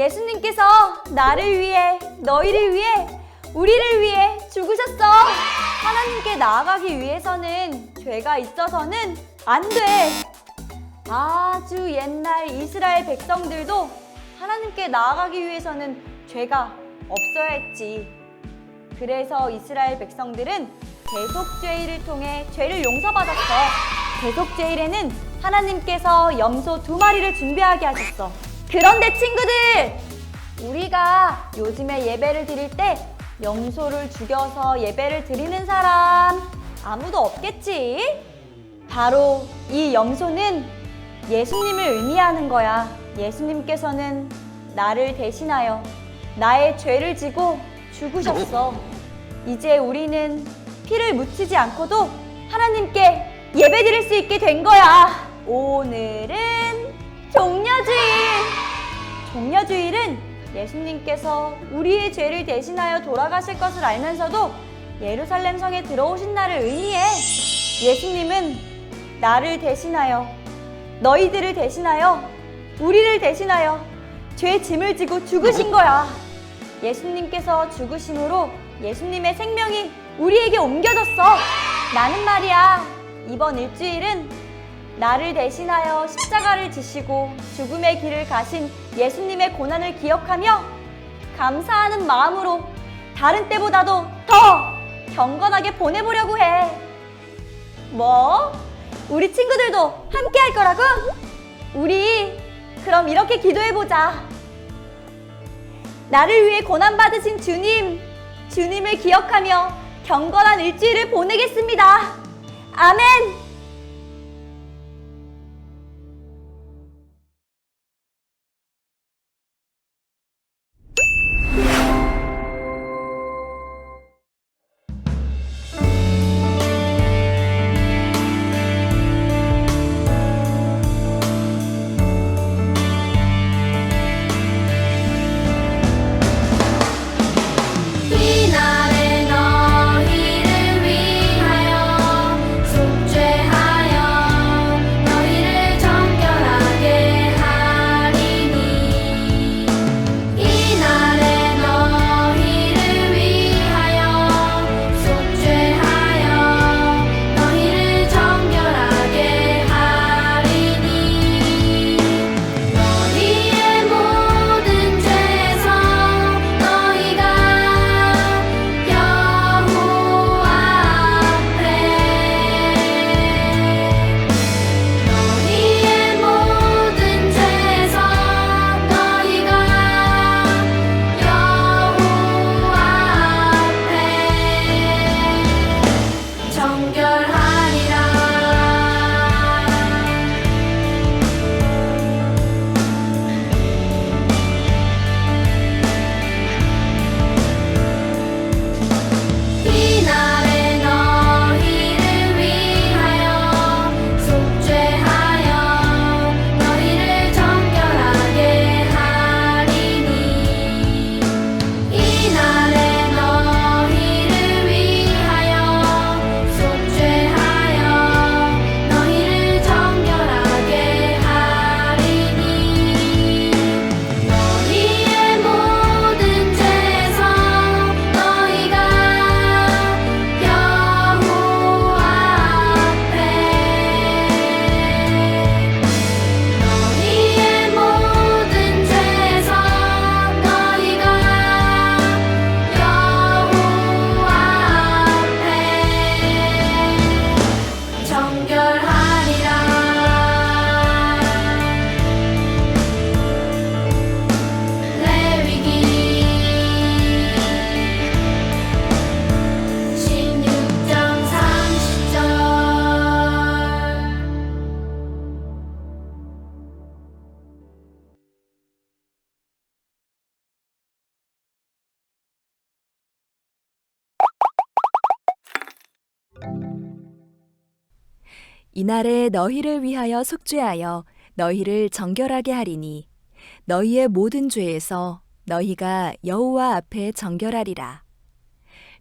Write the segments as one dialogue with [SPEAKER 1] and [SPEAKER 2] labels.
[SPEAKER 1] 예수님께서 나를 위해, 너희를 위해, 우리를 위해 죽으셨어. 하나님께 나아가기 위해서는 죄가 있어서는 안 돼. 아주 옛날 이스라엘 백성들도 하나님께 나아가기 위해서는 죄가 없어야 했지. 그래서 이스라엘 백성들은 대속죄일을 통해 죄를 용서받았어. 대속죄일에는 하나님께서 염소 2마리를 준비하게 하셨어. 그런데 친구들, 우리가 요즘에 예배를 드릴 때 염소를 죽여서 예배를 드리는 사람 아무도 없겠지? 바로 이 염소는 예수님을 의미하는 거야. 예수님께서는 나를 대신하여 나의 죄를 지고 죽으셨어. 이제 우리는 피를 묻히지 않고도 하나님께 예배 드릴 수 있게 된 거야. 오늘은 종려주일. 종려주일은 예수님께서 우리의 죄를 대신하여 돌아가실 것을 알면서도 예루살렘 성에 들어오신 날을 의미해. 예수님은 나를 대신하여, 너희들을 대신하여, 우리를 대신하여 죄 짐을 지고 죽으신 거야. 예수님께서 죽으심으로 예수님의 생명이 우리에게 옮겨졌어. 나는 말이야, 이번 일주일은 나를 대신하여 십자가를 지시고 죽음의 길을 가신 예수님의 고난을 기억하며 감사하는 마음으로 다른 때보다도 더 경건하게 보내보려고 해. 뭐? 우리 친구들도 함께 할 거라고? 우리 그럼 이렇게 기도해보자. 나를 위해 고난받으신 주님, 주님을 기억하며 경건한 일주일을 보내겠습니다. 아멘!
[SPEAKER 2] 이날에 너희를 위하여 속죄하여 너희를 정결하게 하리니 너희의 모든 죄에서 너희가 여호와 앞에 정결하리라.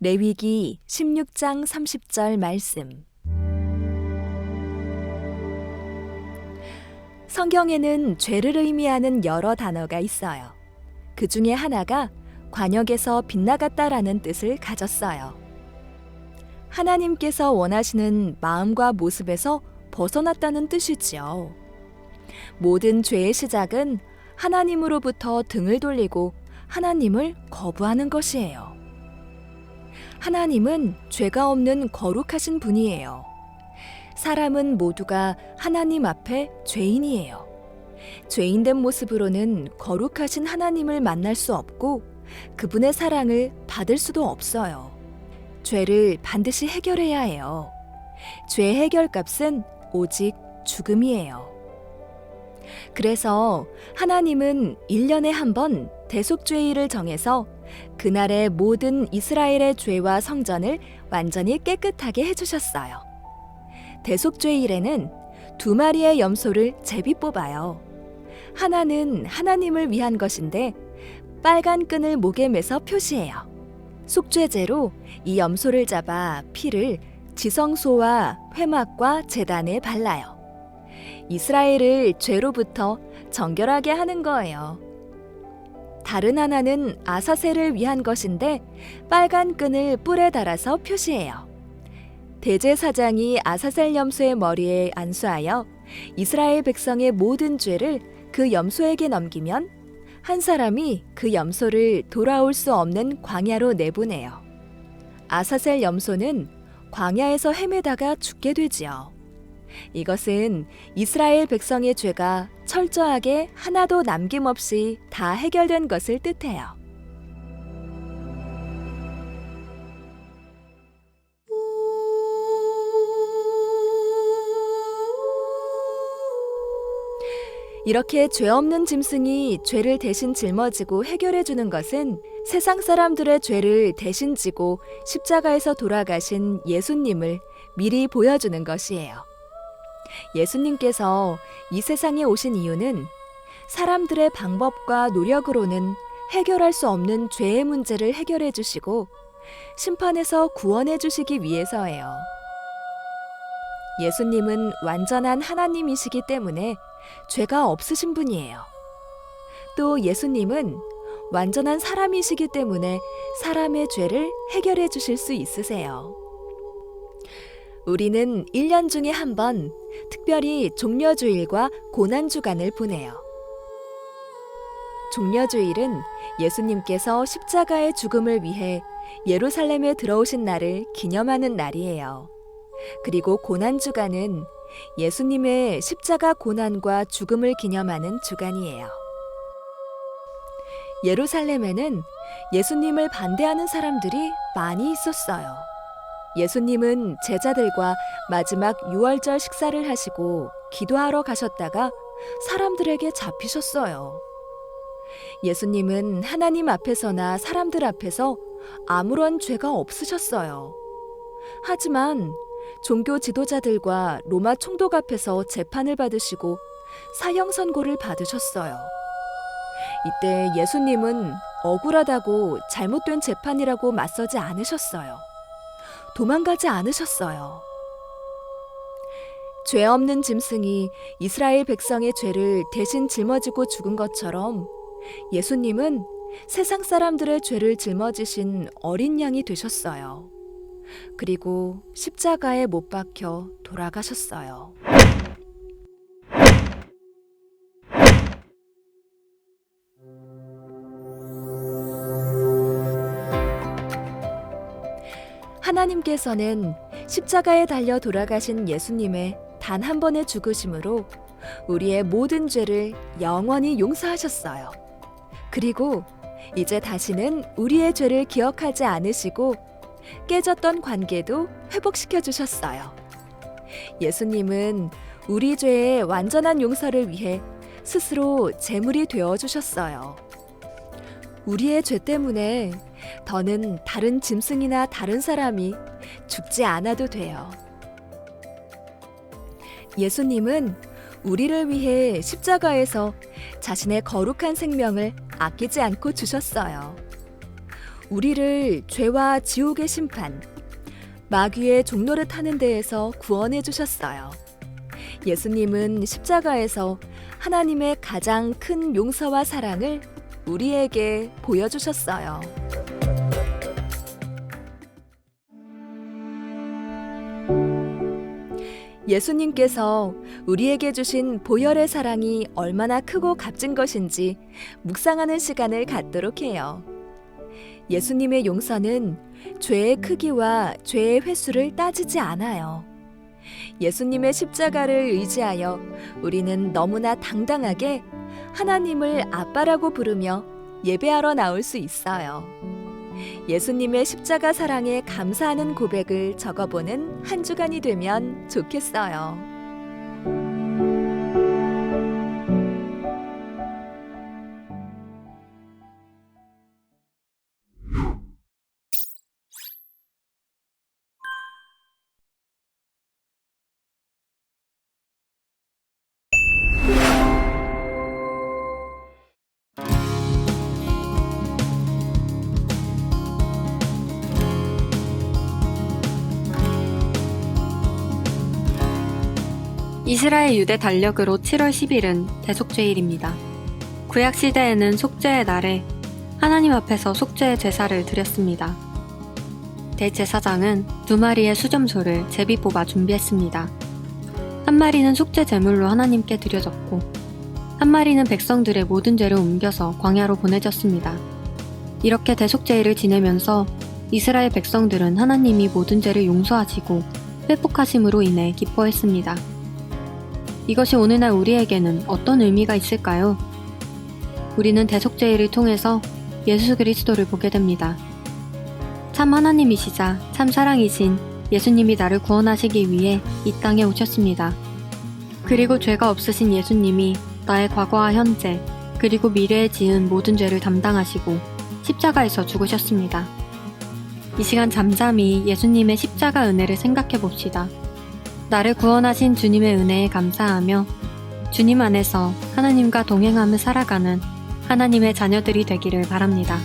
[SPEAKER 2] 레위기 16장 30절 말씀. 성경에는 죄를 의미하는 여러 단어가 있어요. 그 중에 하나가 관역에서 빗나갔다라는 뜻을 가졌어요. 하나님께서 원하시는 마음과 모습에서 벗어났다는 뜻이지요. 모든 죄의 시작은 하나님으로부터 등을 돌리고 하나님을 거부하는 것이에요. 하나님은 죄가 없는 거룩하신 분이에요. 사람은 모두가 하나님 앞에 죄인이에요. 죄인된 모습으로는 거룩하신 하나님을 만날 수 없고 그분의 사랑을 받을 수도 없어요. 죄를 반드시 해결해야 해요. 죄 해결값은 오직 죽음이에요. 그래서 하나님은 1년에 한 번 대속죄일을 정해서 그날의 모든 이스라엘의 죄와 성전을 완전히 깨끗하게 해주셨어요. 대속죄일에는 2마리의 염소를 제비 뽑아요. 하나는 하나님을 위한 것인데 빨간 끈을 목에 매서 표시해요. 속죄제로 이 염소를 잡아 피를 지성소와 회막과 제단에 발라요. 이스라엘을 죄로부터 정결하게 하는 거예요. 다른 하나는 아사셀을 위한 것인데 빨간 끈을 뿔에 달아서 표시해요. 대제사장이 아사셀 염소의 머리에 안수하여 이스라엘 백성의 모든 죄를 그 염소에게 넘기면 한 사람이 그 염소를 돌아올 수 없는 광야로 내보내요. 아사셀 염소는 광야에서 헤매다가 죽게 되지요. 이것은 이스라엘 백성의 죄가 철저하게 하나도 남김없이 다 해결된 것을 뜻해요. 이렇게 죄 없는 짐승이 죄를 대신 짊어지고 해결해 주는 것은 세상 사람들의 죄를 대신 지고 십자가에서 돌아가신 예수님을 미리 보여주는 것이에요. 예수님께서 이 세상에 오신 이유는 사람들의 방법과 노력으로는 해결할 수 없는 죄의 문제를 해결해 주시고 심판에서 구원해 주시기 위해서예요. 예수님은 완전한 하나님이시기 때문에 죄가 없으신 분이에요. 또 예수님은 완전한 사람이시기 때문에 사람의 죄를 해결해 주실 수 있으세요. 우리는 1년 중에 한 번 특별히 종려주일과 고난주간을 보내요. 종려주일은 예수님께서 십자가의 죽음을 위해 예루살렘에 들어오신 날을 기념하는 날이에요. 그리고 고난주간은 예수님의 십자가 고난과 죽음을 기념하는 주간이에요. 예루살렘에는 예수님을 반대하는 사람들이 많이 있었어요. 예수님은 제자들과 마지막 유월절 식사를 하시고 기도하러 가셨다가 사람들에게 잡히셨어요. 예수님은 하나님 앞에서나 사람들 앞에서 아무런 죄가 없으셨어요. 하지만 종교 지도자들과 로마 총독 앞에서 재판을 받으시고 사형 선고를 받으셨어요. 이때 예수님은 억울하다고 잘못된 재판이라고 맞서지 않으셨어요. 도망가지 않으셨어요. 죄 없는 짐승이 이스라엘 백성의 죄를 대신 짊어지고 죽은 것처럼 예수님은 세상 사람들의 죄를 짊어지신 어린 양이 되셨어요. 그리고 십자가에 못 박혀 돌아가셨어요. 하나님께서는 십자가에 달려 돌아가신 예수님의 단 한 번의 죽으심으로 우리의 모든 죄를 영원히 용서하셨어요. 그리고 이제 다시는 우리의 죄를 기억하지 않으시고 깨졌던 관계도 회복시켜 주셨어요. 예수님은 우리 죄의 완전한 용서를 위해 스스로 제물이 되어 주셨어요. 우리의 죄 때문에 더는 다른 짐승이나 다른 사람이 죽지 않아도 돼요. 예수님은 우리를 위해 십자가에서 자신의 거룩한 생명을 아끼지 않고 주셨어요. 우리를 죄와 지옥의 심판, 마귀의 종노릇 하는 데에서 구원해 주셨어요. 예수님은 십자가에서 하나님의 가장 큰 용서와 사랑을 우리에게 보여주셨어요. 예수님께서 우리에게 주신 보혈의 사랑이 얼마나 크고 값진 것인지 묵상하는 시간을 갖도록 해요. 예수님의 용서는 죄의 크기와 죄의 횟수를 따지지 않아요. 예수님의 십자가를 의지하여 우리는 너무나 당당하게 하나님을 아빠라고 부르며 예배하러 나올 수 있어요. 예수님의 십자가 사랑에 감사하는 고백을 적어보는 한 주간이 되면 좋겠어요.
[SPEAKER 3] 이스라엘 유대 달력으로 7월 10일은 대속죄일입니다. 구약시대에는 속죄의 날에 하나님 앞에서 속죄의 제사를 드렸습니다. 대제사장은 2마리의 수점소를 제비 뽑아 준비했습니다. 한 마리는 속죄 제물로 하나님께 드려졌고, 한 마리는 백성들의 모든 죄를 옮겨서 광야로 보내졌습니다. 이렇게 대속죄일을 지내면서 이스라엘 백성들은 하나님이 모든 죄를 용서하시고 회복하심으로 인해 기뻐했습니다. 이것이 오늘날 우리에게는 어떤 의미가 있을까요? 우리는 대속죄일을 통해서 예수 그리스도를 보게 됩니다. 참 하나님이시자 참 사랑이신 예수님이 나를 구원하시기 위해 이 땅에 오셨습니다. 그리고 죄가 없으신 예수님이 나의 과거와 현재, 그리고 미래에 지은 모든 죄를 담당하시고 십자가에서 죽으셨습니다. 이 시간 잠잠히 예수님의 십자가 은혜를 생각해 봅시다. 나를 구원하신 주님의 은혜에 감사하며 주님 안에서 하나님과 동행하며 살아가는 하나님의 자녀들이 되기를 바랍니다.